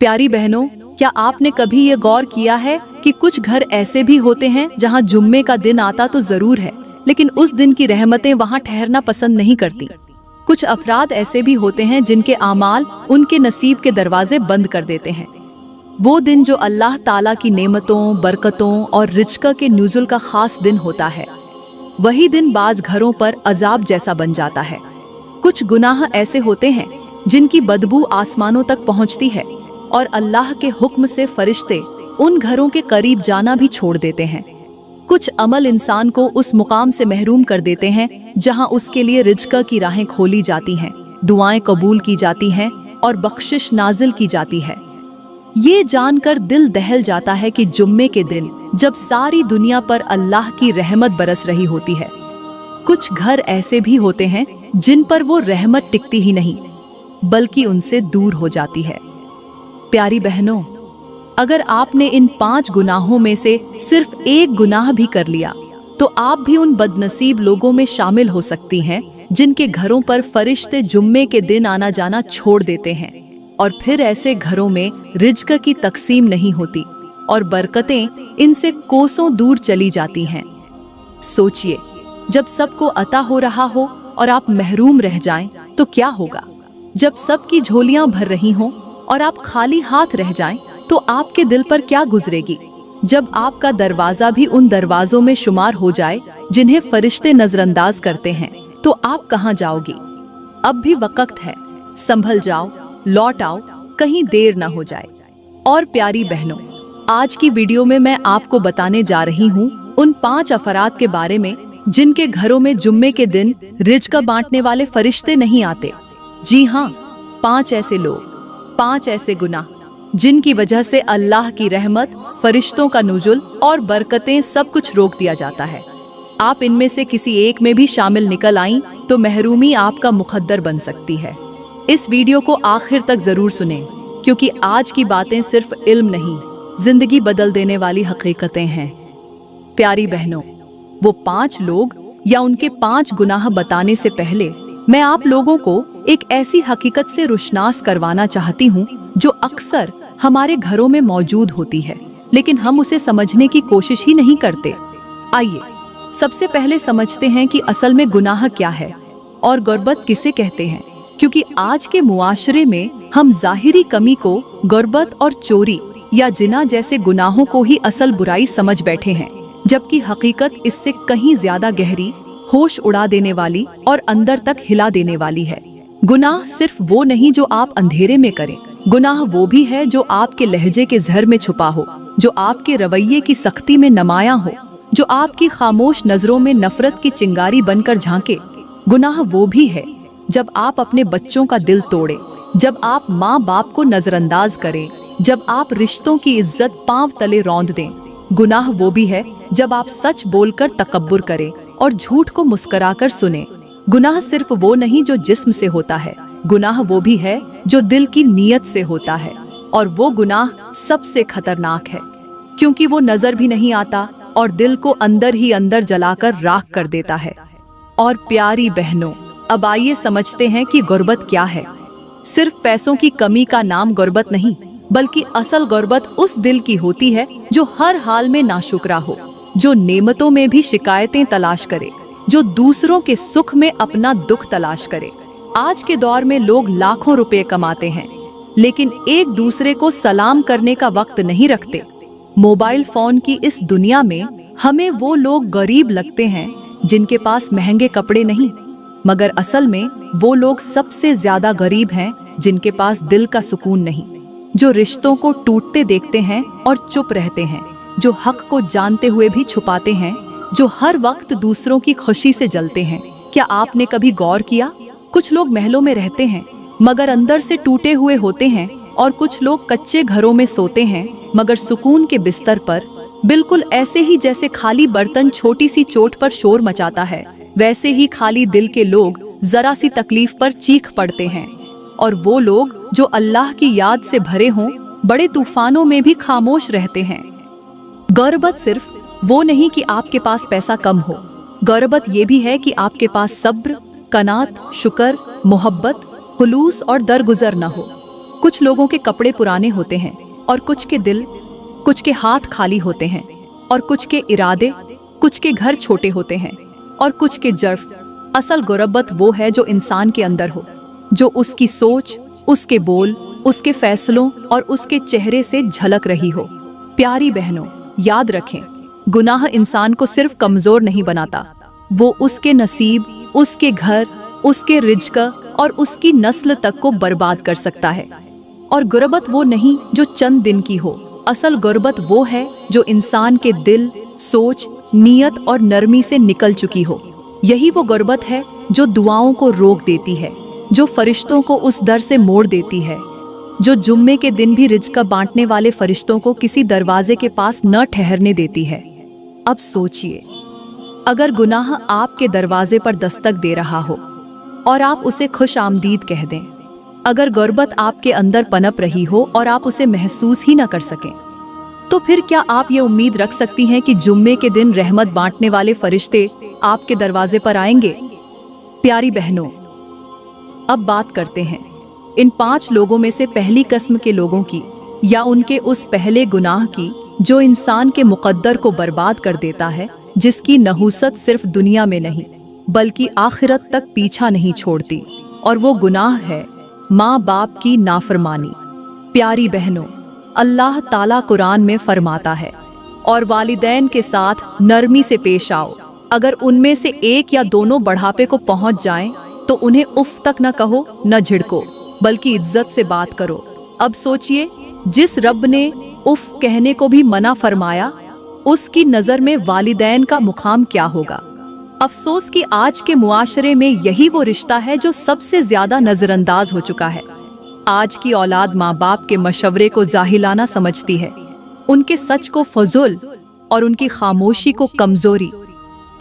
प्यारी बहनों, क्या आपने कभी ये गौर किया है कि कुछ घर ऐसे भी होते हैं जहां जुम्मे का दिन आता तो जरूर है, लेकिन उस दिन की रहमतें वहां ठहरना पसंद नहीं करती। कुछ अफराद ऐसे भी होते हैं जिनके आमाल उनके नसीब के दरवाजे बंद कर देते हैं। वो दिन जो अल्लाह ताला की नेमतों, बरकतों और रिज़्क़ के नुज़ुल का खास दिन होता है, वही दिन बाज घरों पर अजाब जैसा बन जाता है। कुछ गुनाह ऐसे होते हैं जिनकी बदबू आसमानों तक पहुंचती है और अल्लाह के हुक्म से फरिश्ते उन घरों के करीब जाना भी छोड़ देते हैं। कुछ अमल इंसान को उस मुकाम से महरूम कर देते हैं जहां उसके लिए रिज़्क़ की राहें खोली जाती हैं, दुआएं कबूल की जाती हैं और बख्शिश नाजिल की जाती है। ये जानकर दिल दहल जाता है कि जुम्मे के दिन जब सारी दुनिया पर अल्लाह की रहमत बरस रही होती है, कुछ घर ऐसे भी होते हैं जिन पर वो रहमत टिकती ही नहीं बल्कि उनसे दूर हो जाती है। प्यारी बहनों, अगर आपने इन 5 गुनाहों में से सिर्फ एक गुनाह भी कर लिया तो आप भी उन बदनसीब लोगों में शामिल हो सकती हैं जिनके घरों पर फरिश्ते जुम्मे के दिन आना जाना छोड़ देते हैं और फिर ऐसे घरों में रिज़्क़ की तकसीम नहीं होती और बरकतें इनसे कोसों दूर चली जाती हैं। सोचिए, जब सबको अता हो रहा हो और आप महरूम रह जाएं तो क्या होगा? जब सबकी झोलियां भर रही हों और आप खाली हाथ रह जाएं तो आपके दिल पर क्या गुजरेगी? जब आपका दरवाजा भी उन दरवाजों में शुमार हो जाए जिन्हें फरिश्ते नजरअंदाज करते हैं, तो आप कहां जाओगी? अब भी वक्त है, संभल जाओ, लौट आओ, कहीं देर न हो जाए। और प्यारी बहनों, आज की वीडियो में मैं आपको बताने जा रही हूँ उन 5 अफराद के बारे में जिनके घरों में जुम्मे के दिन रिज़्क़ बांटने वाले फरिश्ते नहीं आते। जी हाँ, 5 ऐसे लोग, 5 ऐसे गुनाह जिनकी वजह से अल्लाह की रहमत, फरिश्तों का नुज़ुल और बरकतें सब कुछ रोक दिया जाता है। आप इनमें से किसी एक में भी शामिल निकल आईं तो महरूमी आपका मुकद्दर बन सकती है। इस वीडियो को आखिर तक जरूर सुनें, क्योंकि आज की बातें सिर्फ इल्म नहीं, जिंदगी बदल देने वाली हकीकतें हैं। प्यारी बहनों, वो 5 लोग या उनके 5 गुनाह बताने से पहले मैं आप लोगों को एक ऐसी हकीकत से रुशनास करवाना चाहती हूँ जो अक्सर हमारे घरों में मौजूद होती है, लेकिन हम उसे समझने की कोशिश ही नहीं करते। आइए सबसे पहले समझते हैं कि असल में गुनाह क्या है और गुर्बत किसे कहते हैं, क्योंकि आज के मुआशरे में हम जाहिरी कमी को गुर्बत और चोरी या जिना जैसे गुनाहों को ही असल बुराई समझ बैठे हैं, जबकि हकीकत इससे कहीं ज्यादा गहरी, होश उड़ा देने वाली और अंदर तक हिला देने वाली है। गुनाह सिर्फ वो नहीं जो आप अंधेरे में करें, गुनाह वो भी है जो आपके लहजे के ज़हर में छुपा हो, जो आपके रवैये की सख्ती में नमायां हो, जो आपकी खामोश नजरों में नफरत की चिंगारी बनकर झांके। गुनाह वो भी है जब आप अपने बच्चों का दिल तोड़े, जब आप माँ बाप को नजरअंदाज करें, जब आप रिश्तों की इज्जत पांव तले रौंद दें। गुनाह वो भी है जब आप सच बोलकर तकब्बुर करें और झूठ को मुस्कुराकर सुने। गुनाह सिर्फ वो नहीं जो जिस्म से होता है, गुनाह वो भी है जो दिल की नीयत से होता है, और वो गुनाह सबसे खतरनाक है क्योंकि वो नजर भी नहीं आता और दिल को अंदर ही अंदर जलाकर राख कर देता है। और प्यारी बहनों, अब आइए समझते हैं कि गुर्बत क्या है। सिर्फ पैसों की कमी का नाम गुर्बत नहीं, बल्कि असल गुर्बत उस दिल की होती है जो हर हाल में नाशुक्रा हो, जो नेमतों में भी शिकायतें तलाश करे, जो दूसरों के सुख में अपना दुख तलाश करे। आज के दौर में लोग लाखों रुपए कमाते हैं, लेकिन एक दूसरे को सलाम करने का वक्त नहीं रखते। मोबाइल फोन की इस दुनिया में हमें वो लोग गरीब लगते हैं जिनके पास महंगे कपड़े नहीं, मगर असल में वो लोग सबसे ज्यादा गरीब हैं जिनके पास दिल का सुकून नहीं, जो रिश्तों को टूटते देखते हैं और चुप रहते हैं, जो हक को जानते हुए भी छुपाते हैं, जो हर वक्त दूसरों की खुशी से जलते हैं। क्या आपने कभी गौर किया, कुछ लोग महलों में रहते हैं मगर अंदर से टूटे हुए होते हैं, और कुछ लोग कच्चे घरों में सोते हैं मगर सुकून के बिस्तर पर, बिल्कुल ऐसे ही जैसे खाली बर्तन छोटी सी चोट पर शोर मचाता है, वैसे ही खाली दिल के लोग जरा सी तकलीफ पर चीख पड़ते हैं। और वो लोग जो अल्लाह की याद से भरे हों, बड़े तूफानों में भी खामोश रहते हैं। गुर्बत सिर्फ वो नहीं कि आपके पास पैसा कम हो, गुर्बत ये भी है कि आपके पास सब्र, कनात, शुक्र, मोहब्बत, खुलूस और दरगुजर न हो। कुछ लोगों के कपड़े पुराने होते हैं और कुछ के दिल, कुछ के हाथ खाली होते हैं और कुछ के इरादे, कुछ के घर छोटे होते हैं और कुछ के जर्फ। असल गुरबत वो है जो इंसान के अंदर हो, जो उसकी सोच, उसके बोल, उसके फैसलों और उसके चेहरे से झलक रही हो। प्यारी बहनों, याद रखें, गुनाह इंसान को सिर्फ कमजोर नहीं बनाता, वो उसके नसीब, उसके घर, उसके रिज्क और उसकी नस्ल तक को बर्बाद कर सकता है। और गुरबत वो नहीं जो चंद दिन की हो, असल गुरबत वो है जो इंसान के दिल, सोच, नीयत और नरमी से निकल चुकी हो। यही वो गुरबत है जो दुआओं को रोक देती है, जो फरिश्तों को उस दर से मोड़ देती है, जो जुम्मे के दिन भी रिज्क बांटने वाले फरिश्तों को किसी दरवाजे के पास न ठहरने देती है। अब सोचिए, अगर गुनाह आपके दरवाजे पर दस्तक दे रहा हो और आप उसे खुश आमदीद कह दें, अगर गुरबत आपके अंदर पनप रही हो और आप उसे महसूस ही न कर सकें, तो फिर क्या आप ये उम्मीद रख सकती हैं कि जुम्मे के दिन रहमत बांटने वाले फरिश्ते आपके दरवाजे पर आएंगे? प्यारी बहनों, अब बात करते हैं इन 5 लोगों में से पहली किस्म के लोगों की, या उनके उस पहले गुनाह की जो इंसान के मुकद्दर को बर्बाद कर देता है, जिसकी नहुसत सिर्फ दुनिया में नहीं बल्कि आखिरत तक पीछा नहीं छोड़ती। और वो गुनाह है माँ बाप की नाफरमानी। प्यारी बहनों, अल्लाह ताला कुरान में फरमाता है, और वालिदैन के साथ नरमी से पेश आओ। अगर उनमें से एक या दोनों बढ़ापे को पहुंच जाएं, तो उन्हें उफ तक न कहो, न झिड़को, बल्कि इज्जत से बात करो। अब सोचिए, जिस रब ने उफ कहने को भी मना फरमाया, उसकी नजर में वालिदैन का मुकाम क्या होगा। अफसोस कि आज के मुआशरे में यही वो रिश्ता है जो सबसे ज्यादा नजरअंदाज हो चुका है। आज की औलाद माँ बाप के मशवरे को जाहिलाना समझती है, उनके सच को फजूल और उनकी खामोशी को कमजोरी।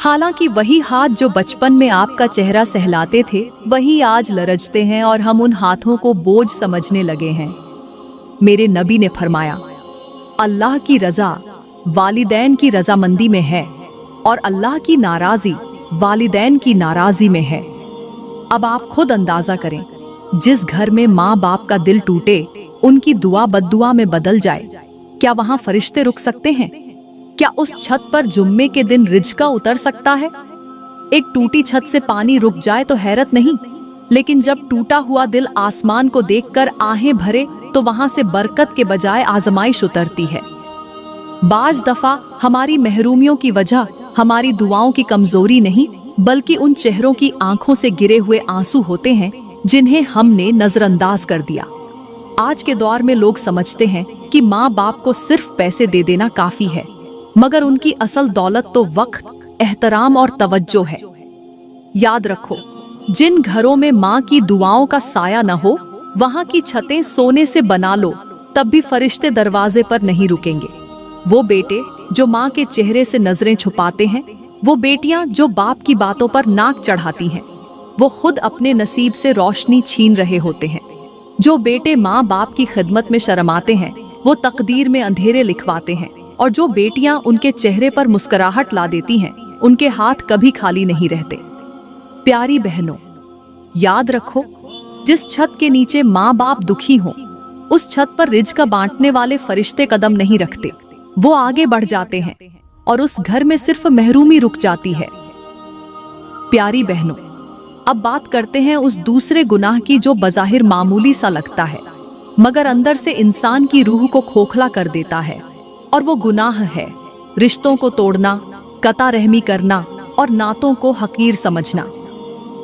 हालांकि वही हाथ जो बचपन में आपका चेहरा सहलाते थे, वही आज लरजते हैं और हम उन हाथों को बोझ समझने लगे हैं। मेरे नबी ने फरमाया, अल्लाह की रजा वालिदैन की रजामंदी में है और अल्लाह की नाराजी वालिदैन की नाराजी में है। अब आप खुद अंदाजा करें, जिस घर में माँ बाप का दिल टूटे, उनकी दुआ बद्दुआ में बदल जाए, क्या वहां फरिश्ते रुक सकते हैं? क्या उस छत पर जुम्मे के दिन रिज्का उतर सकता है? एक टूटी छत से पानी रुक जाए तो हैरत नहीं, लेकिन जब टूटा हुआ दिल आसमान को देखकर आहें भरे, तो वहां से बरकत के बजाय आजमाइश उतरती है। बाज दफा हमारी महरूमियों की वजह हमारी दुआओं की कमजोरी नहीं, बल्कि उन चेहरों की आंखों से गिरे हुए आंसू होते हैं जिन्हें हमने नजरअंदाज कर दिया। आज के दौर में लोग समझते हैं कि माँ बाप को सिर्फ पैसे दे देना काफी है, मगर उनकी असल दौलत तो वक्त, एहतराम और तवज्जो है। याद रखो, जिन घरों में माँ की दुआओं का साया न हो, वहां की छतें सोने से बना लो, तब भी फरिश्ते दरवाजे पर नहीं रुकेंगे। वो बेटे जो माँ के चेहरे से नजरें छुपाते हैं, वो बेटियां जो बाप की बातों पर नाक चढ़ाती हैं, वो खुद अपने नसीब से रोशनी छीन रहे होते हैं। जो बेटे माँ बाप की खिदमत में शर्माते हैं, वो तकदीर में अंधेरे लिखवाते हैं, और जो बेटियां उनके चेहरे पर मुस्कुराहट ला देती हैं, उनके हाथ कभी खाली नहीं रहते। प्यारी बहनों, याद रखो, जिस छत के नीचे माँ बाप दुखी हों, उस छत पर रिज्क बांटने वाले फरिश्ते कदम नहीं रखते, वो आगे बढ़ जाते हैं और उस घर में सिर्फ महरूमी रुक जाती है। प्यारी बहनों, अब बात करते हैं उस दूसरे गुनाह की जो बज़ाहिर मामूली सा लगता है, मगर अंदर से इंसान की रूह को खोखला कर देता है। और वो गुनाह है रिश्तों को तोड़ना, कता रहमी करना और नातों को हकीर समझना।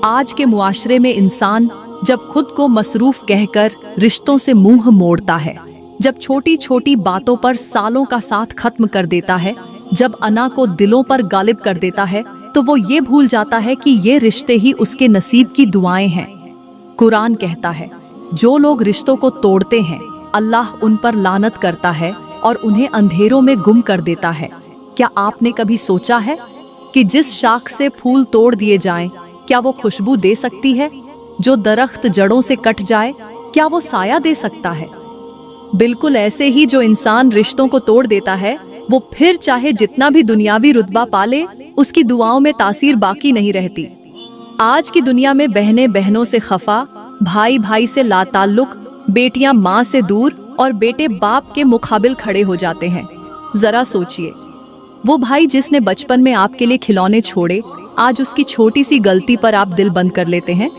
आज के मुआशरे में इंसान जब खुद को मसरूफ कहकर रिश्तों से मुंह मोड़ता है, जब छोटी छोटी बातों पर सालों का साथ खत्म कर देता है, जब अना को दिलों पर गालिब कर देता है, तो वो ये भूल जाता है कि ये रिश्ते ही उसके नसीब की दुआएं हैं। कुरान कहता है, जो लोग रिश्तों को तोड़ते हैं, अल्लाह उन पर लानत करता है और उन्हें अंधेरों में गुम कर देता है। क्या आपने कभी सोचा है कि जिस शाख से फूल तोड़ दिए जाएं, क्या वो खुशबू दे सकती है? जो दरख्त जड़ों से कट जाए, क्या वो साया दे सकता है? बिल्कुल ऐसे ही जो इंसान रिश्तों को तोड़ देता है, वो फिर चाहे जितना भी दुनियावी रुतबा पाले, उसकी दुआओं में तासीर बाकी नहीं रहती। आज की दुनिया में बहनें बहनों से खफा, भाई भाई से लाताल्लुक, बेटियां माँ से दूर और बेटे बाप के मुकाबिल खड़े हो जाते हैं। जरा सोचिए, वो भाई जिसने बचपन में आपके लिए खिलौने छोड़े, आज उसकी छोटी सी गलती पर आप दिल बंद कर लेते हैं।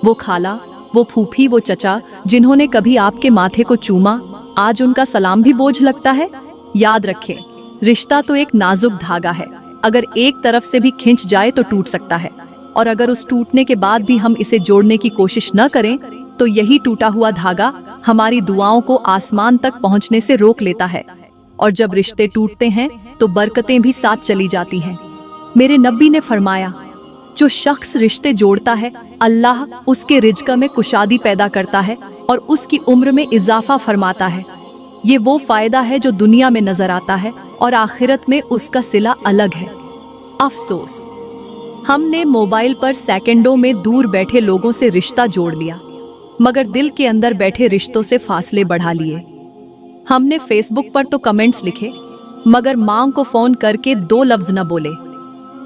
वो खाला, वो फूफी, वो चचा जिन्होंने कभी आपके माथे को चूमा, आज उनका सलाम भी बोझ लगता है। याद रखें, रिश्ता तो एक नाजुक धागा है, अगर एक तरफ से भी खिंच जाए तो टूट सकता है, और अगर उस टूटने के बाद भी हम इसे जोड़ने की कोशिश न करें तो यही टूटा हुआ धागा हमारी दुआओं को आसमान तक पहुंचने से रोक लेता है। और जब रिश्ते टूटते हैं तो बरकतें भी साथ चली जाती हैं। मेरे नबी ने फरमाया, जो शख्स रिश्ते जोड़ता है, अल्लाह उसके रिज़्क़ में कुशादी पैदा करता है और उसकी उम्र में इजाफा फरमाता है। ये वो फायदा है जो दुनिया में नजर आता है और आखिरत में उसका सिला अलग है। अफसोस, हमने मोबाइल पर सेकंडों में दूर बैठे लोगों से रिश्ता जोड़ लिया, मगर दिल के अंदर बैठे रिश्तों से फासले बढ़ा लिए। हमने फेसबुक पर तो कमेंट्स लिखे, मगर मां को फोन करके 2 लफ्ज न बोले।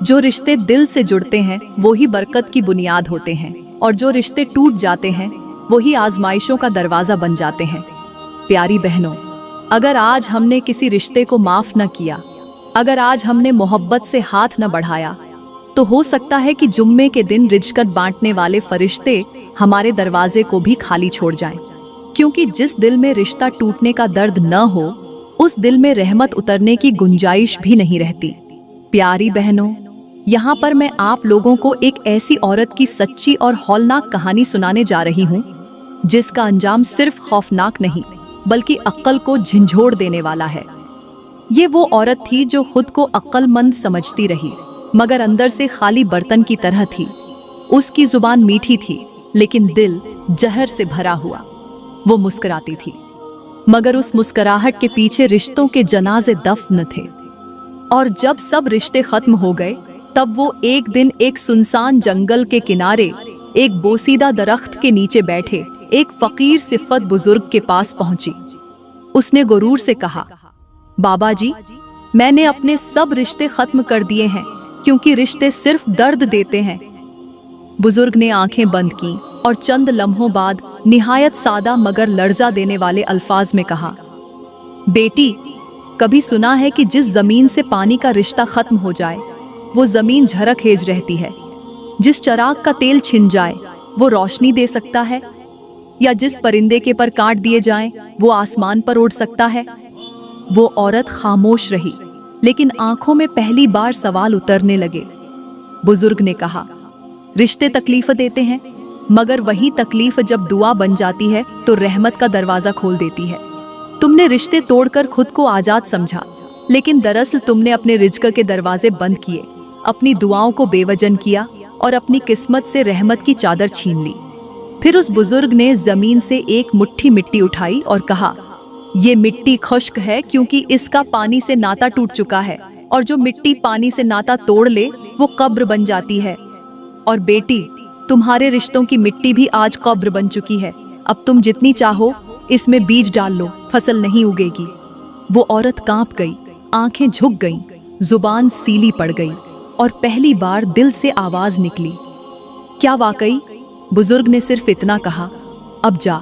जो रिश्ते दिल से जुड़ते हैं वही बरकत की बुनियाद होते हैं, और जो रिश्ते टूट जाते हैं वही आजमाइशों का दरवाजा बन जाते हैं। प्यारी बहनों, अगर आज हमने किसी रिश्ते को माफ न किया, अगर आज हमने मोहब्बत से हाथ न बढ़ाया, तो हो सकता है कि जुम्मे के दिन रिज़्क़ बांटने वाले फरिश्ते हमारे दरवाजे को भी खाली छोड़ जाएं। क्योंकि जिस दिल में रिश्ता टूटने का दर्द न हो, उस दिल में रहमत उतरने की गुंजाइश भी नहीं रहती। प्यारी बहनों, यहाँ पर मैं आप लोगों को एक ऐसी औरत की सच्ची और हौलनाक कहानी सुनाने जा रही हूँ, जिसका अंजाम सिर्फ खौफनाक नहीं बल्कि अक्ल को झंझोड़ देने वाला है। ये वो औरत थी जो खुद को अक्लमंद समझती रही, मगर अंदर से खाली बर्तन की तरह थी। उसकी जुबान मीठी थी, लेकिन दिल जहर से भरा हुआ। वो मुस्कुराती थी, मगर उस मुस्कुराहट के पीछे रिश्तों के जनाजे दफन थे। और जब सब रिश्ते खत्म हो गए, तब वो एक दिन एक सुनसान जंगल के किनारे एक बोसीदा दरख्त के नीचे बैठे एक फकीर सिफ़त बुजुर्ग के पास पहुंची। उसने गुरूर से कहा, बाबा जी, मैंने अपने सब रिश्ते खत्म कर दिए हैं, क्योंकि रिश्ते सिर्फ दर्द देते हैं। बुजुर्ग ने आंखें बंद की और चंद लम्हों बाद निहायत सादा मगर लर्जा देने वाले अल्फाज में कहा, बेटी, कभी सुना है कि जिस जमीन से पानी का रिश्ता खत्म हो जाए वो जमीन झरखेज रहती है? जिस चराग का तेल छिन जाए वो रोशनी दे सकता है? या जिस परिंदे के पर काट दिए जाएं वो आसमान पर उड़ सकता है? वो औरत खामोश रही, लेकिन आंखों में पहली बार सवाल उतरने लगे। बुजुर्ग ने कहा, रिश्ते तकलीफ देते हैं, मगर वही तकलीफ जब दुआ बन जाती है तो रहमत का दरवाजा खोल देती है। तुमने रिश्ते तोड़कर खुद को आजाद समझा, लेकिन दरअसल तुमने अपने रिज़्क़ के दरवाजे बंद किए, अपनी दुआओं को बेवजन किया और अपनी किस्मत से रहमत की चादर छीन ली। फिर उस बुजुर्ग ने जमीन से एक मुट्ठी मिट्टी उठाई और कहा, ये मिट्टी खुश्क है क्योंकि इसका पानी से नाता टूट चुका है, और जो मिट्टी पानी से नाता तोड़ ले वो कब्र बन जाती है। और बेटी, तुम्हारे रिश्तों की मिट्टी भी आज कब्र बन चुकी है। अब तुम जितनी चाहो इसमें बीज डाल लो, फसल नहीं उगेगी। वो औरत कांप गई, आंखें झुक गईं, जुबान सीली पड़ गई और पहली बार दिल से आवाज निकली, क्या वाकई? बुजुर्ग ने सिर्फ इतना कहा, अब जा,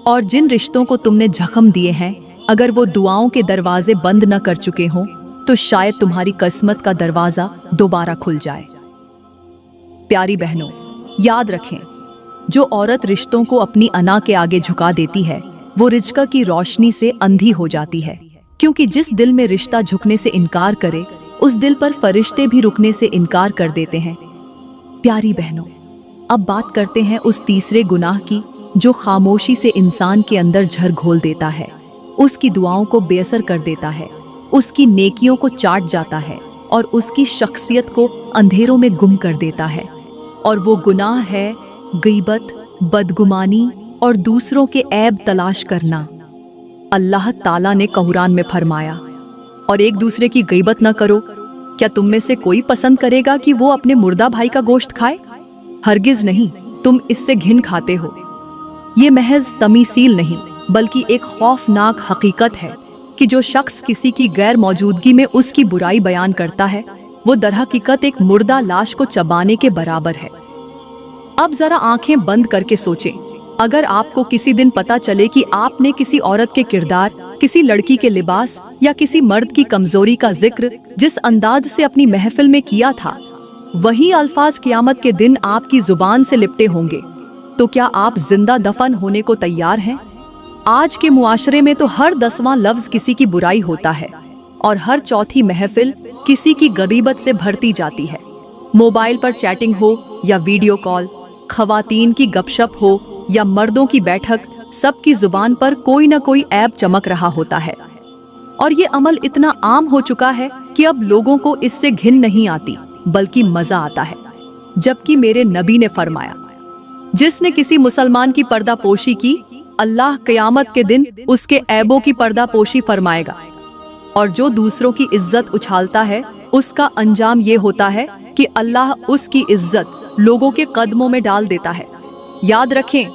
और जिन रिश्तों को तुमने जख्म दिए हैं, अगर वो दुआओं के दरवाजे बंद न कर चुके हों तो शायद तुम्हारी किस्मत का दरवाजा दोबारा खुल जाए। प्यारी बहनों, याद रखें, जो औरत रिश्तों को अपनी अना के आगे झुका देती है वो रिज़्क़ की रोशनी से अंधी हो जाती है, क्योंकि जिस दिल में रिश्ता झुकने से इनकार करे उस दिल पर फरिश्ते भी रुकने से इनकार कर देते हैं। प्यारी बहनों, अब बात करते हैं उस तीसरे गुनाह की जो खामोशी से इंसान के अंदर झर घोल देता है, उसकी दुआओं को बेअसर कर देता है, उसकी नेकियों को चाट जाता है और उसकी शख्सियत को अंधेरों में गुम कर देता है। और वो गुनाह है गीबत, बदगुमानी और दूसरों के ऐब तलाश करना। अल्लाह ताला ने कुरान में फरमाया, और एक दूसरे की गीबत न करो। क्या तुम में से कोई पसंद करेगा कि वो अपने मुर्दा भाई का गोश्त खाए? हरगिज नहीं, तुम इससे घिन खाते हो। ये महज तमीसील नहीं बल्कि एक खौफनाक हकीकत है कि जो शख्स किसी की गैर मौजूदगी में उसकी बुराई बयान करता है वो दरहकीकत एक मुर्दा लाश को चबाने के बराबर है। अब जरा आंखें बंद करके सोचें, अगर आपको किसी दिन पता चले कि आपने किसी औरत के किरदार, किसी लड़की के लिबास या किसी मर्द की कमजोरी का जिक्र जिस अंदाज से अपनी महफिल में किया था, वही अल्फाज क़यामत के दिन आपकी जुबान से लिपटे होंगे, तो क्या आप जिंदा दफन होने को तैयार हैं? आज के मुआशरे में तो हर 10वां लफ्ज किसी की बुराई होता है और हर चौथी महफिल किसी की गरीबत से भरती जाती है। मोबाइल पर चैटिंग हो या वीडियो कॉल, खवातीन की गपशप हो या मर्दों की बैठक, सबकी जुबान पर कोई न कोई ऐब चमक रहा होता है। और ये अमल इतना आम हो चुका है कि अब लोगों को इससे घिन नहीं आती बल्कि मजा आता है। जबकि मेरे नबी ने फरमाया, जिसने किसी मुसलमान की पर्दापोशी की, अल्लाह क़यामत के दिन उसके ऐबों की पर्दापोशी फरमाएगा। और जो दूसरों की इज्जत उछालता है, उसका अंजाम ये होता है कि अल्लाह उसकी इज्जत लोगों के कदमों में डाल देता है। याद रखें,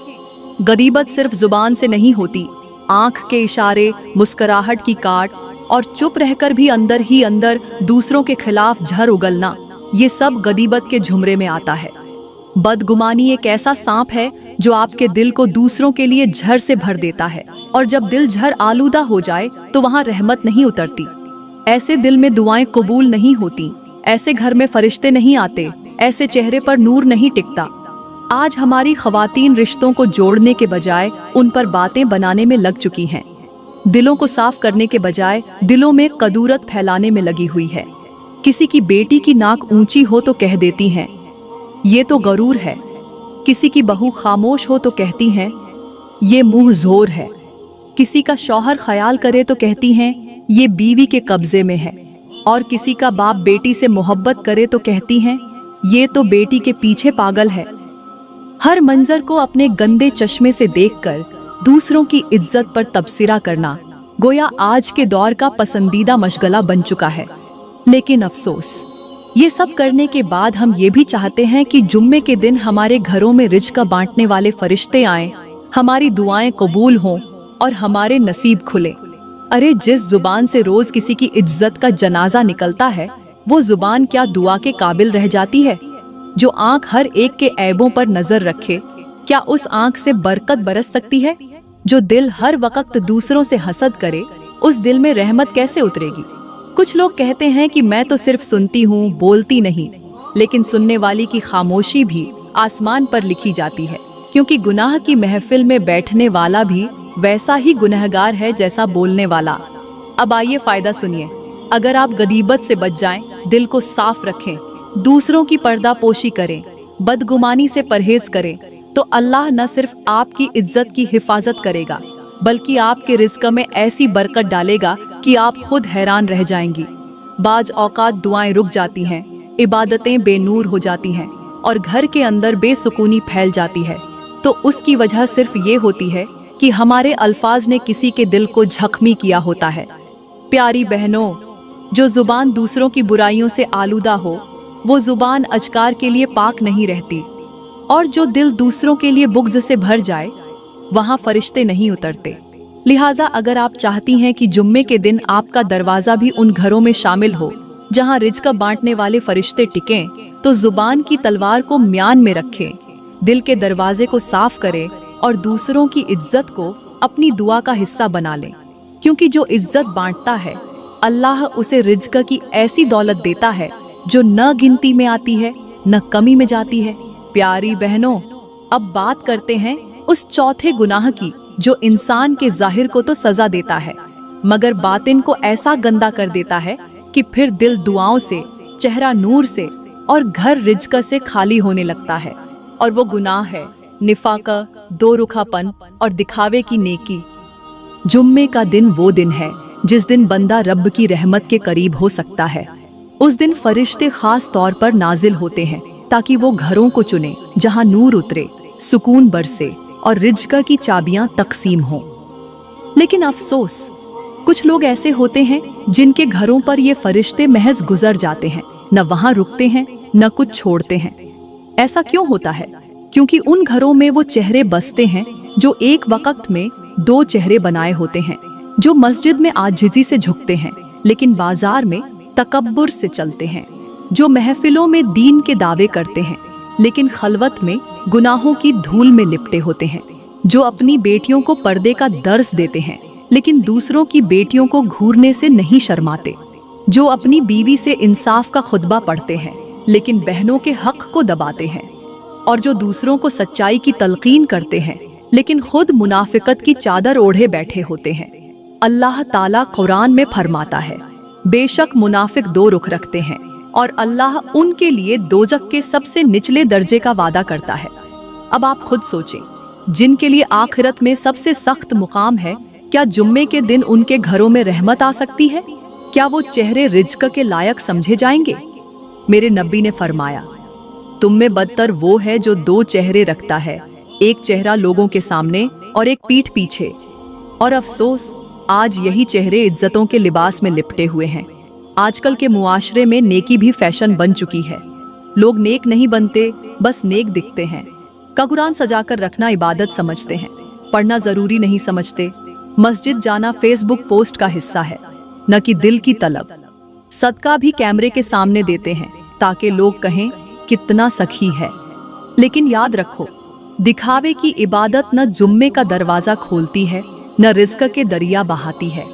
गरीबत सिर्फ जुबान से नहीं होती। आंख के इशारे, मुस्कुराहट की काट और चुप रहकर भी अंदर ही अंदर दूसरों के खिलाफ झर उगलना, ये सब गरीबत के झुमरे में आता है। बदगुमानी एक ऐसा सांप है जो आपके दिल को दूसरों के लिए झर से भर देता है, और जब दिल झर आलूदा हो जाए तो वहाँ रहमत नहीं उतरती। ऐसे दिल में दुआएं कबूल नहीं होती, ऐसे घर में फरिश्ते नहीं आते, ऐसे चेहरे पर नूर नहीं टिकता। आज हमारी खवातीन रिश्तों को जोड़ने के बजाय उन पर बातें बनाने में लग चुकी हैं। दिलों को साफ करने के बजाय दिलों में कदूरत फैलाने में लगी हुई है। किसी की बेटी की नाक ऊंची हो तो कह देती हैं, ये तो गरूर है। किसी की बहू खामोश हो तो कहती हैं, ये मुंह जोर है। किसी का शौहर ख्याल करे तो कहती हैं, ये बीवी के कब्जे में है। और किसी का बाप बेटी से मोहब्बत करे तो कहती हैं, ये तो बेटी के पीछे पागल है। हर मंजर को अपने गंदे चश्मे से देखकर दूसरों की इज्जत पर तबसरा करना गोया आज के दौर का पसंदीदा मशगला बन चुका है। लेकिन अफसोस, ये सब करने के बाद हम ये भी चाहते हैं कि जुम्मे के दिन हमारे घरों में रिज़्क़ बांटने वाले फरिश्ते आएं, हमारी दुआएं कबूल हों और हमारे नसीब खुले। अरे, जिस जुबान से रोज किसी की इज्जत का जनाजा निकलता है, वो जुबान क्या दुआ के काबिल रह जाती है? जो आंख हर एक के ऐबों पर नजर रखे, क्या उस आंख से बरकत बरस सकती है? जो दिल हर वक्त दूसरों से हसद करे, उस दिल में रहमत कैसे उतरेगी? कुछ लोग कहते हैं कि मैं तो सिर्फ सुनती हूँ, बोलती नहीं। लेकिन सुनने वाली की खामोशी भी आसमान पर लिखी जाती है, क्योंकि गुनाह की महफिल में बैठने वाला भी वैसा ही गुनहगार है जैसा बोलने वाला। अब आइए फायदा सुनिए। अगर आप गदीबत से बच जाएं, दिल को साफ रखें, दूसरों की पर्दापोशी करें, बदगुमानी से परहेज करें, तो अल्लाह न सिर्फ आपकी इज्जत की हिफाजत करेगा, बल्कि आपके रिज़्क़ में ऐसी बरकत डालेगा कि आप खुद हैरान रह जाएंगी। बाज औकात दुआएं रुक जाती हैं, इबादतें बेनूर हो जाती हैं और घर के अंदर बेसुकूनी फैल जाती है, तो उसकी वजह सिर्फ ये होती है कि हमारे अल्फाज ने किसी के दिल को जख्मी किया होता है। प्यारी बहनों, जो जुबान दूसरों की बुराइयों से आलूदा हो, वो जुबान अजकार के लिए पाक नहीं रहती। और जो दिल दूसरों के लिए बुग़्ज़ से भर जाए, वहाँ फरिश्ते नहीं उतरते। लिहाजा अगर आप चाहती हैं कि जुम्मे के दिन आपका दरवाज़ा भी उन घरों में शामिल हो जहाँ रिज़्क़ बांटने वाले फरिश्ते टिकें, तो जुबान की तलवार को म्यान में रखें, दिल के दरवाजे को साफ करें और दूसरों की इज्जत को अपनी दुआ का हिस्सा बना लें। क्योंकि जो इज्जत बांटता है, अल्लाह उसे रिज़्क़ की ऐसी दौलत देता है जो न गिनती में आती है, न कमी में जाती है। प्यारी बहनों, अब बात करते हैं उस चौथे गुनाह की जो इंसान के जाहिर को तो सजा देता है, मगर बातिन को ऐसा गंदा कर देता है कि फिर दिल दुआओं से, चेहरा नूर से और घर रिज़्क़ से खाली होने लगता है। और वो गुनाह है निफाका, दो रुखापन और दिखावे की नेकी। जुम्मे का दिन वो दिन है जिस दिन बंदा रब की रहमत के करीब हो सकता है। उस दिन फरिश्ते खास तौर पर नाजिल होते हैं ताकि वो घरों को चुने जहां नूर उतरे, सुकून बरसे और रिज़्क़ की चाबियां तकसीम हों। लेकिन अफसोस, कुछ लोग ऐसे होते हैं जिनके घरों पर ये फरिश्ते महज गुजर जाते हैं, न वहां रुकते हैं न कुछ छोड़ते हैं। ऐसा क्यों होता है? क्योंकि उन घरों में वो चेहरे बसते हैं जो एक वक्त में दो चेहरे बनाए होते हैं, जो मस्जिद में आजिज़ी से झुकते हैं लेकिन बाजार में तकब्बुर से चलते हैं, जो महफिलों में दीन के दावे करते हैं लेकिन खलवत में गुनाहों की धूल में लिपटे होते हैं, जो अपनी बेटियों को पर्दे का दर्स देते हैं लेकिन दूसरों की बेटियों को घूरने से नहीं शर्माते, जो अपनी बीवी से इंसाफ का खुतबा पढ़ते हैं लेकिन बहनों के हक को दबाते हैं, और जो दूसरों को सच्चाई की तलकीन करते हैं लेकिन खुद मुनाफिकत की चादर ओढ़े बैठे होते हैं। अल्लाह ताला कुरान में फरमाता है, बेशक मुनाफिक दो रुख रखते हैं और अल्लाह उनके लिए दोजख के सबसे निचले दर्जे का वादा करता है। अब आप खुद सोचें, जिनके लिए आखिरत में सबसे सख्त मुकाम है, क्या जुम्मे के दिन उनके घरों में रहमत आ सकती है? क्या वो चेहरे रिज्क के लायक समझे जाएंगे? मेरे नबी ने फरमाया, तुम में बदतर वो है जो दो चेहरे रखता है, एक चेहरा लोगों के सामने और एक पीठ पीछे। और अफसोस, आज यही चेहरे इज्जतों के लिबास में लिपटे हुए हैं। आजकल के मुआशरे में नेकी भी फैशन बन चुकी है। लोग नेक नहीं बनते, बस नेक दिखते हैं। कुरान सजाकर रखना इबादत समझते हैं, पढ़ना जरूरी नहीं समझते। मस्जिद जाना फेसबुक पोस्ट का हिस्सा है, न कि दिल की तलब। सदका भी कैमरे के सामने देते हैं ताकि लोग कहें कितना सखी है। लेकिन याद रखो, दिखावे की इबादत न जुम्मे का दरवाजा खोलती है न रिज़्क के दरिया बहाती है,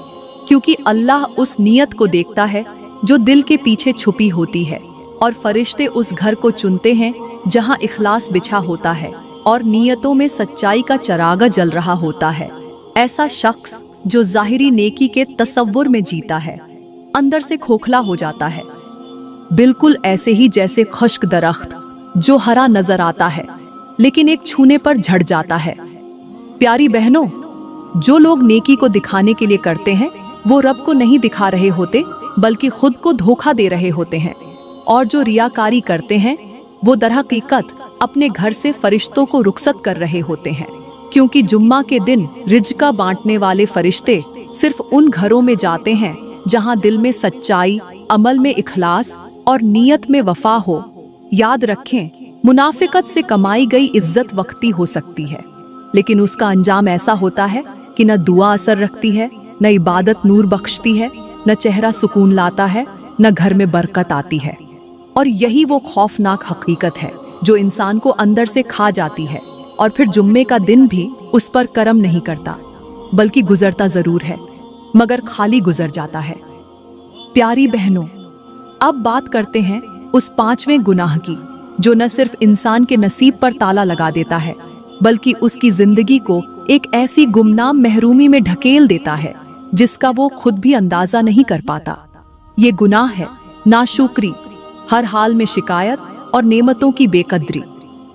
क्योंकि अल्लाह उस नियत को देखता है जो दिल के पीछे छुपी होती है, और फरिश्ते उस घर को चुनते हैं जहां इखलास बिछा होता है और नियतों में सच्चाई का चरागा जल रहा होता है। ऐसा शख्स जो ज़ाहिरी नेकी के तसव्वुर में जीता है, अंदर से खोखला हो जाता है, बिल्कुल ऐसे ही जैसे खुश्क दरख्त जो हरा नजर आता है लेकिन एक छूने पर झड़ जाता है। प्यारी बहनों, जो लोग नेकी को दिखाने के लिए करते हैं वो रब को नहीं दिखा रहे होते बल्कि खुद को धोखा दे रहे होते हैं, और जो रियाकारी करते हैं वो दरहकीकत अपने घर से फरिश्तों को रुखसत कर रहे होते हैं, क्योंकि जुम्मा के दिन रिज़्क बांटने वाले फरिश्ते सिर्फ उन घरों में जाते हैं जहां दिल में सच्चाई, अमल में इखलास और नियत में वफा हो। याद रखें, मुनाफिकत से कमाई गई इज्जत वक्ती हो सकती है, लेकिन उसका अंजाम ऐसा होता है कि न दुआ असर रखती है, न इबादत नूर बख्शती है, न चेहरा सुकून लाता है, न घर में बरकत आती है। और यही वो खौफनाक हकीकत है जो इंसान को अंदर से खा जाती है, और फिर जुम्मे का दिन भी उस पर करम नहीं करता, बल्कि गुजरता जरूर है मगर खाली गुजर जाता है। प्यारी बहनों, अब बात करते हैं उस पांचवें गुनाह की जो न सिर्फ इंसान के नसीब पर ताला लगा देता है बल्कि उसकी जिंदगी को एक ऐसी गुमनाम महरूमी में ढकेल देता है जिसका वो खुद भी अंदाजा नहीं कर पाता। ये गुनाह है नाशुक्री, हर हाल में शिकायत और नेमतों की बेकदरी।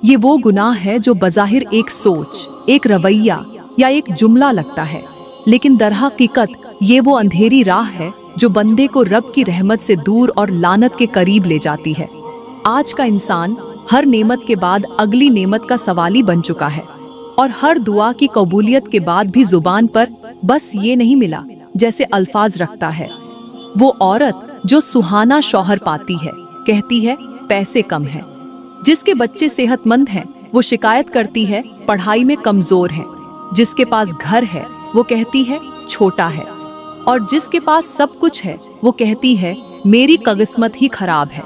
ये वो गुनाह है जो बज़ाहिर एक सोच, एक रवैया या एक जुमला लगता है, लेकिन दरहकीकत ये वो अंधेरी राह है जो बंदे को रब की रहमत से दूर और लानत के करीब ले जाती है। आज का इंसान हर नेमत के बाद अगली नेमत का सवाली बन चुका है, और हर दुआ की कबूलियत के बाद भी जुबान पर बस ये नहीं मिला जैसे अल्फाज रखता है। वो औरत जो सुहाना शौहर पाती है कहती है पैसे कम हैं, जिसके बच्चे सेहतमंद हैं वो शिकायत करती है पढ़ाई में कमजोर हैं, जिसके पास घर है वो कहती है छोटा है, और जिसके पास सब कुछ है वो कहती है मेरी किस्मत ही खराब है।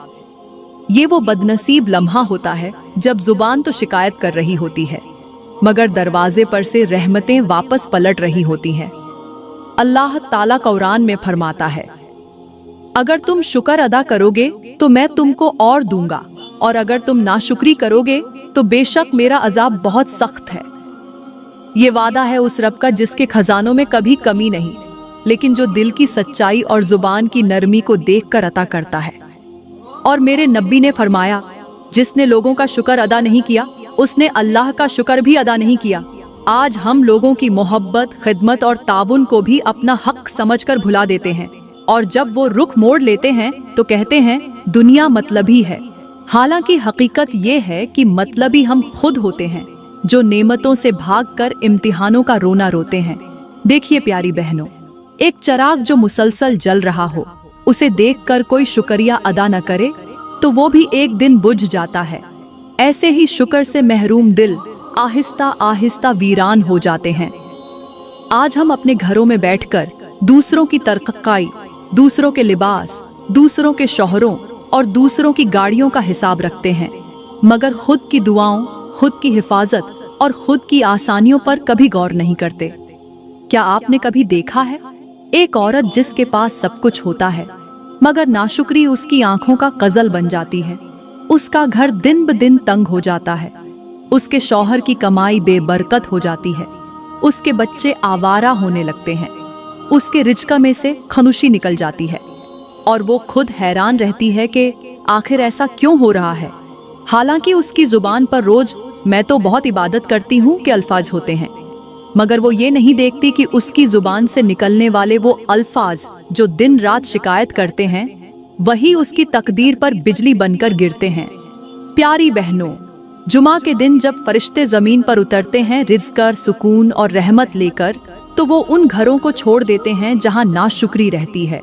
ये वो बदनसीब लम्हा होता है जब जुबान तो शिकायत कर रही होती है मगर दरवाजे पर से रहमतें वापस पलट रही होती हैं। अल्लाह ताला कुरान में फरमाता है, अगर तुम शुक्र अदा करोगे तो मैं तुमको और दूंगा, और अगर तुम नाशुक्री करोगे तो बेशक मेरा अजाब बहुत सख्त है। ये वादा है उस रब का जिसके खजानों में कभी कमी नहीं, लेकिन जो दिल की सच्चाई और जुबान की नरमी को देखकर अता करता है। और मेरे नबी ने फरमाया, जिसने लोगों का शुक्र अदा नहीं किया उसने अल्लाह का शुक्र भी अदा नहीं किया। आज हम लोगों की मोहब्बत, खिदमत और ताउन को भी अपना हक समझकर भुला देते हैं, और जब वो रुख मोड़ लेते हैं तो कहते हैं दुनिया मतलबी है। हालांकि हकीकत ये है कि मतलबी हम खुद होते हैं जो नेमतों से भागकर इम्तिहानों का रोना रोते हैं। देखिए प्यारी बहनों, एक चराग जो मुसलसल जल रहा हो उसे देखकर कोई शुक्रिया अदा न करे तो वो भी एक दिन बुझ जाता है। ऐसे ही शुक्र से महरूम दिल आहिस्ता आहिस्ता वीरान हो जाते हैं। आज हम अपने घरों में बैठकर दूसरों की तरक्काई, दूसरों के लिबास, दूसरों के शौहरों और दूसरों की गाड़ियों का हिसाब रखते हैं, मगर खुद की दुआओं, खुद की हिफाजत और खुद की आसानियों पर कभी गौर नहीं करते। क्या आपने कभी देखा है एक औरत जिसके पास सब कुछ होता है मगर नाशुक्री उसकी आंखों का कजल बन जाती है? उसका घर दिन ब दिन तंग हो जाता है, उसके शौहर की कमाई बेबरकत हो जाती है, उसके बच्चे आवारा होने लगते हैं, उसके रिज्क में से खनुशी निकल जाती है और वो खुद हैरान रहती है कि आखिर ऐसा क्यों हो रहा है। हालांकि उसकी जुबान पर रोज मैं तो बहुत इबादत करती हूँ के अल्फाज होते हैं, मगर वो ये नहीं देखती कि उसकी जुबान से निकलने वाले वो अल्फाज जो दिन रात शिकायत करते हैं वही उसकी तकदीर पर बिजली बनकर गिरते हैं। प्यारी बहनों, जुमा के दिन जब फरिश्ते जमीन पर उतरते हैं रिज़्क़, सुकून और रहमत लेकर, तो वो उन घरों को छोड़ देते हैं जहाँ नाशुक्री रहती है,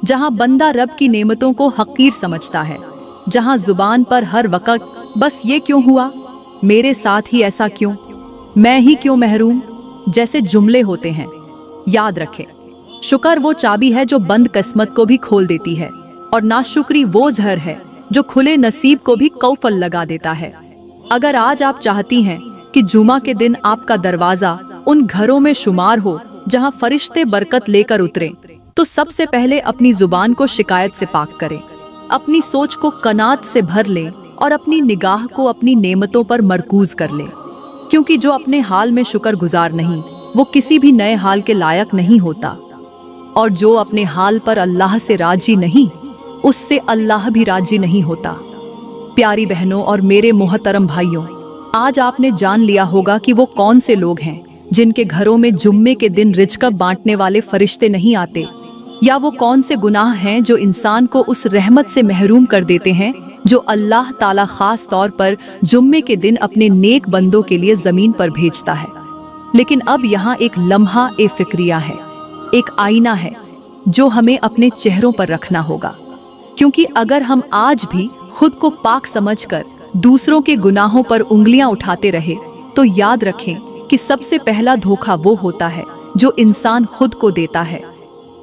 जहाँ बंदा रब की नेमतों को हकीर समझता है, जहाँ जुबान पर हर वक्त बस ये क्यों हुआ, मेरे साथ ही ऐसा क्यों, मैं ही क्यों महरूम जैसे जुमले होते हैं। याद रखें, शुक्र वो चाबी है जो बंद किस्मत को भी खोल देती है और नाशुक्री वो जहर है जो खुले नसीब को भी कौफल लगा देता है। अगर आज आप चाहती हैं कि जुमा के दिन आपका दरवाजा उन घरों में शुमार हो जहां फरिश्ते बरकत लेकर उतरे, तो सबसे पहले अपनी जुबान को शिकायत से पाक करें, अपनी सोच को कनात से भर लें और अपनी निगाह को अपनी नेमतों पर मरकूज कर लें। क्योंकि जो अपने हाल में शुक्रगुजार नहीं वो किसी भी नए हाल के लायक नहीं होता, और जो अपने हाल पर अल्लाह से राजी नहीं उससे अल्लाह भी राजी नहीं होता। प्यारी बहनों और मेरे मोहतरम भाइयों, आज आपने जान लिया होगा कि वो कौन से लोग हैं जिनके घरों में जुम्मे के दिन रिज़्क़ बांटने वाले फरिश्ते नहीं आते, या वो कौन से गुनाह हैं जो इंसान को उस रहमत से महरूम कर देते हैं जो अल्लाह ताला खास तौर पर जुम्मे के दिन अपने नेक बंदों के लिए जमीन पर भेजता है। लेकिन अब यहाँ एक लम्हा ए फिक्रिया है, एक आईना है जो हमें अपने चेहरों पर रखना होगा। क्योंकि अगर हम आज भी खुद को पाक समझकर दूसरों के गुनाहों पर उंगलियां उठाते रहे, तो याद रखें कि सबसे पहला धोखा वो होता है जो इंसान खुद को देता है।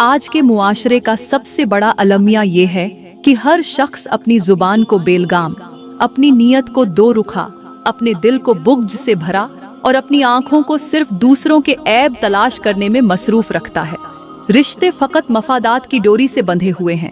आज के मुआशरे का सबसे बड़ा अलमिया ये है कि हर शख्स अपनी जुबान को बेलगाम, अपनी नीयत को दो रुखा, अपने दिल को बुग़्ज़ से भरा और अपनी आंखों को सिर्फ दूसरों के ऐब तलाश करने में मसरूफ रखता है। रिश्ते फकत मफादात की डोरी से बंधे हुए हैं,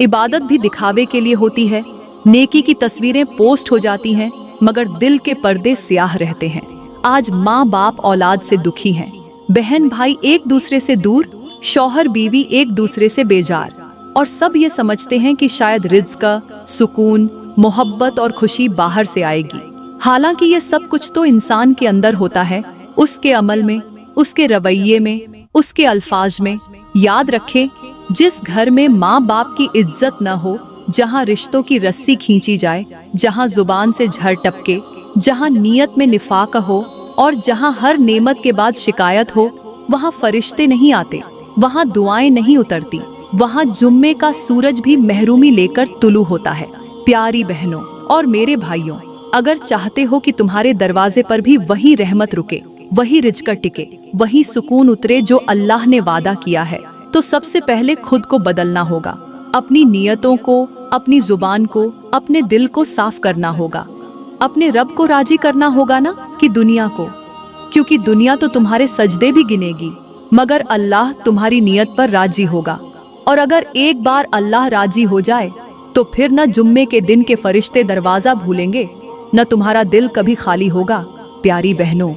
इबादत भी दिखावे के लिए होती है, नेकी की तस्वीरें पोस्ट हो जाती हैं, मगर दिल के पर्दे स्याह रहते हैं। आज माँ बाप औलाद से दुखी हैं, बहन भाई एक दूसरे से दूर, शौहर बीवी एक दूसरे से बेजार, और सब ये समझते हैं कि शायद रिज़्क़, सुकून, मोहब्बत और खुशी बाहर से आएगी। हालांकि ये सब कुछ तो इंसान के अंदर होता है, उसके अमल में, उसके रवैये में, उसके अल्फाज में। याद रखें, जिस घर में माँ बाप की इज्जत न हो, जहाँ रिश्तों की रस्सी खींची जाए, जहाँ जुबान से झड़ टपके, जहाँ नीयत में निफाक हो और जहाँ हर नेमत के बाद शिकायत हो, वहाँ फरिश्ते नहीं आते, वहाँ दुआएं नहीं उतरती, वहाँ जुम्मे का सूरज भी महरूमी लेकर तुलू होता है। प्यारी बहनों और मेरे भाइयों, अगर चाहते हो कि तुम्हारे दरवाजे पर भी वही रहमत रुके, वही रिज़्क़ टिके, वही सुकून उतरे जो अल्लाह ने वादा किया है, तो सबसे पहले खुद को बदलना होगा। अपनी नियतों को, अपनी जुबान को, अपने दिल को साफ करना होगा। अपने रब को राजी करना होगा ना कि दुनिया को, क्योंकि दुनिया तो तुम्हारे सजदे भी गिनेगी, मगर अल्लाह तुम्हारी नियत पर राजी होगा। और अगर एक बार अल्लाह राजी हो जाए तो फिर न जुम्मे के दिन के फरिश्ते दरवाजा भूलेंगे, न तुम्हारा दिल कभी खाली होगा। प्यारी बहनों,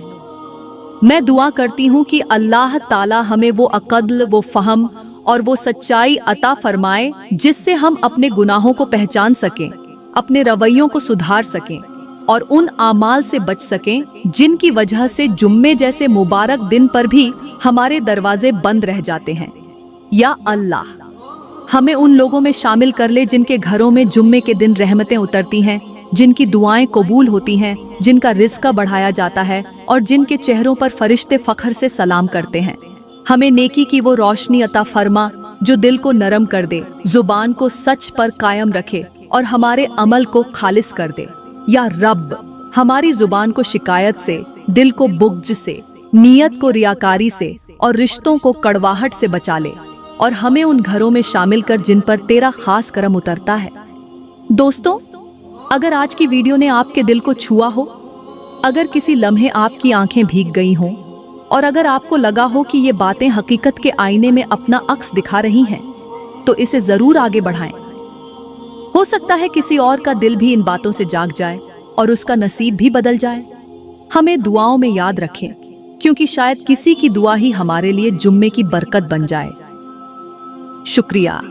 मैं दुआ करती हूँ कि अल्लाह ताला हमें वो अक़ल, वो फ़हम और वो सच्चाई अता फरमाए जिससे हम अपने गुनाहों को पहचान सकें, अपने रवैयों को सुधार सकें और उन आमाल से बच सकें जिनकी वजह से जुम्मे जैसे मुबारक दिन पर भी हमारे दरवाजे बंद रह जाते हैं। या अल्लाह हमें उन लोगों में शामिल कर ले जिनके घरों में जुम्मे के दिन रहमतें उतरती हैं, जिनकी दुआएं कबूल होती हैं, जिनका रिज़्क़ बढ़ाया जाता है और जिनके चेहरों पर फरिश्ते फ़ख्र से सलाम करते हैं। हमें नेकी की वो रोशनी अता फरमा जो दिल को नरम कर दे, जुबान को सच पर कायम रखे और हमारे अमल को खालिस कर दे। या रब हमारी जुबान को शिकायत से, दिल को बुग़्ज़ से, नीयत को रियाकारी से और रिश्तों को कड़वाहट से बचा ले, और हमें उन घरों में शामिल कर जिन पर तेरा खास करम उतरता है। दोस्तों, अगर आज की वीडियो ने आपके दिल को छुआ हो अगर किसी लम्हे आपकी आंखें भीग गई हों और अगर आपको लगा हो कि ये बातें हकीकत के आईने में अपना अक्स दिखा रही हैं, तो इसे जरूर आगे बढ़ाएं। हो सकता है किसी और का दिल भी इन बातों से जाग जाए और उसका नसीब भी बदल जाए। हमें दुआओं में याद रखें, क्योंकि शायद किसी की दुआ ही हमारे लिए जुम्मे की बरकत बन जाए। शुक्रिया।